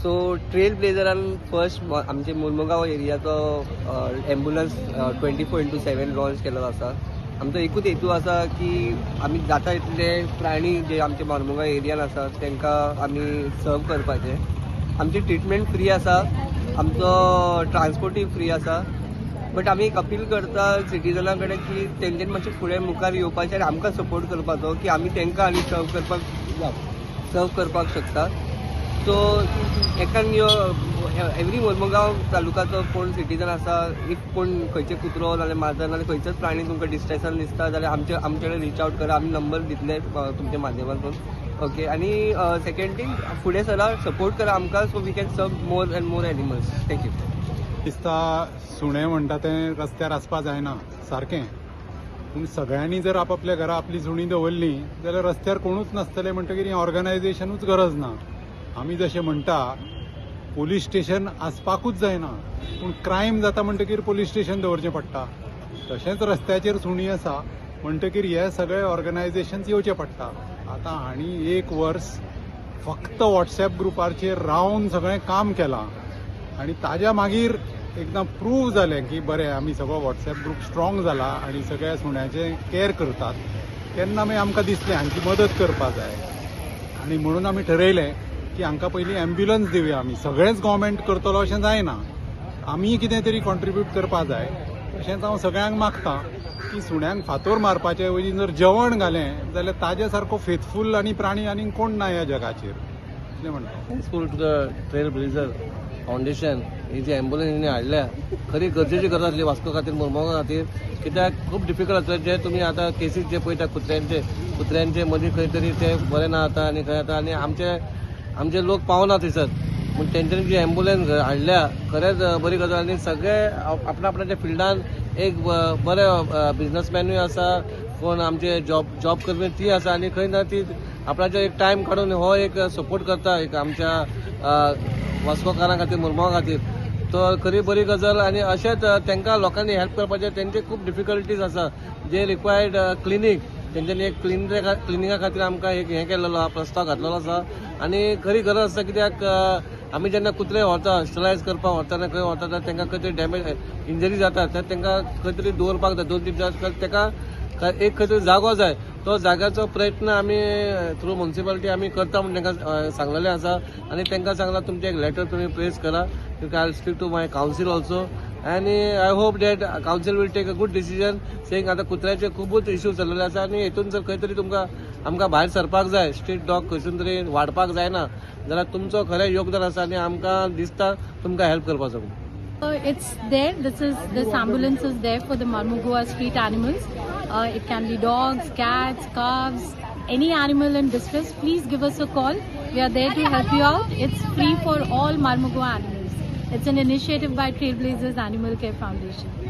So trail ब्लेझरान first आमचे Mormugao एरियाचो ambulance 24/7 launch केलो आसा. आमचो एकूच हेतू आसा की आमी जाता तितले प्राणी जे आमचे मुर्मुगांव एरियान आसा तांकां आमी सर्व करपाचे. आमची ट्रिटमेंट फ्री आसा, आमचो ट्रान्सपोर्टूय फ्री आसा. बट आमी एक अपील करता सिटीजनां कडेन की तेंच्यांनी मातशें फुडें मुखार येवपाचें आनी आमकां सपोर्ट करपाचो की आमी तांकां आनी सर्व करपाक शकता. सो एकान यो एवरी मुर्मुगांव तालुकाचो कोण सिटीजन आसा, इफ कोण खंयचे कुत्रो नाल्यार माजर नाल्यार खंयचोच प्राणी तुमकां डिस्ट्रेसान दिसता जाल्यार आमचे कडेन रीच आउट करा. आमी नंबर दितले तुमच्या माध्यमांतून. ओके. आनी सेकंड थींग, फुडें सरा सपोर्ट करा आमकां सो वी कॅन सर्व more and more animals. Thank you. दिसता सुणें म्हणटा तें रस्त्यार आसपा जायना सारकें, पूण सगळ्यांनी जर आपापल्या घरा आपली सुणीं दवरलीं जाल्यार रस्त्यार कोणूच नासतले म्हणटकीर ऑर्गनायझेशनूच गरज ना. आमी जशें म्हणटा पोलीस स्टेशन आसपाकूच जायना, पूण क्रायम जाता म्हणटकीर पोलीस स्टेशन दवरचें पडटा. तशेंच रस्त्याचेर सुणी आसा म्हणटकीर हे सगळे ऑर्गनायझेशन्स येवचे पडटा. आतां हांणी 1 वर्स फक्त व्हॉट्सॅप ग्रुपाचेर रावन सगळें काम केलां आनी ताज्या मागीर एकदम प्रूव जालें की बरें आमी सगळो व्हॉट्सॅप ग्रुप स्ट्रॉंग जाला आनी सगळ्या सुण्याचें कॅर करतात. तेन्ना मागीर आमकां दिसलें हांची मदत करपाक जाय आनी म्हणून आमी ठरयलें की हांकां पयलीं एम्ब्युलन्स दिवया. आमी सगळेंच गव्हर्मेंट करतलो अशें जायना, आमी कितें तरी कॉन्ट्रिब्यूट करपाक जाय. तशेंच हांव सगळ्यांक मागतां की सुण्यांक फातोर मारपाचे ऐवजी जर जेवण घालें जाल्यार ताजे सारको फेथफूल आनी प्राणी आनीक कोण ना ह्या जगाचेर. कितें म्हणटा thankful to the trail blazer foundation. ही जी एम्ब्युलन्स हिने हाडल्या खरी गरजेची गरज आसली वास्को खातीर, मुर्मुगांव खातीर. कित्याक खूब डिफिकल्ट आसलें जे तुमी आतां केसीस जे पळयता कुत्र्यांचे मदीं खंय तरी ते बरें ना जाता आनी खंय जाता आनी आमचे लोक पावना थंयसर. पूण तेंच्यांनी जी एम्ब्युलन्स हाडल्या खरेंच बरी गजाल. आनी सगळे आपणाच्या फिल्डान एक बरे बिझनसमॅनूय आसा, कोण आमचे जॉब करपी ती आसा आनी खंय ना ती आपणाचो एक टायम काडून हो एक सपोर्ट करता एक आमच्या वास्कोकारां खातीर, मुर्मुगांव खातीर. तो खरी बरी गजाल. आनी अशेंच तांकां लोकांनी हेल्प करपाचें. तेंचे खूब डिफिकल्टीज आसा जे रिक्वायर्ड क्लिनीक. तेंच्यांनी एक क्लिनिका खातीर आमकां एक हें केल्लो प्रस्ताव घातलेलो आसा आनी खरी गरज आसा. कित्याक आमी जेन्ना कुत्रे व्हरता स्टलायज करपाक व्हरता खंय व्हरता तर तांकां खंय तरी डॅमेज इंजरी जाता तर तांकां खंय तरी दवरपाक जाय 2-3 दीस. ताका एक खंय तरी जागो जाय. तो जाग्याचो प्रयत्न आमी थ्रू म्युनिसिपालिटी आमी करता म्हणून तांकां सांगलेलें आसा. आनी तांकां सांगलां तुमचें एक लेटर तुमी प्लेस करा. I speak to my council also आनी I hope that council will take a good decision. सेंग आतां कुत्र्याचे खूबच इश्यू जाल्ले आसा आनी हेतून जर खंय तरी आमकां भायर सरपाक जाय, स्ट्रीट डॉग खंयसून तरी वाडपाक जायना जाल्यार तुमचो खरें योगदान आसा आनी आमकां दिसता तुमकां हेल्प करपाचो. It's there. This ambulance is there for the Marmugua street animals. It can be dogs, cats, calves, any animal in distress. Please give us a call. We are there to help you out. It's free for all Marmugua animals. It's an initiative by Trailblazers Animal Care Foundation.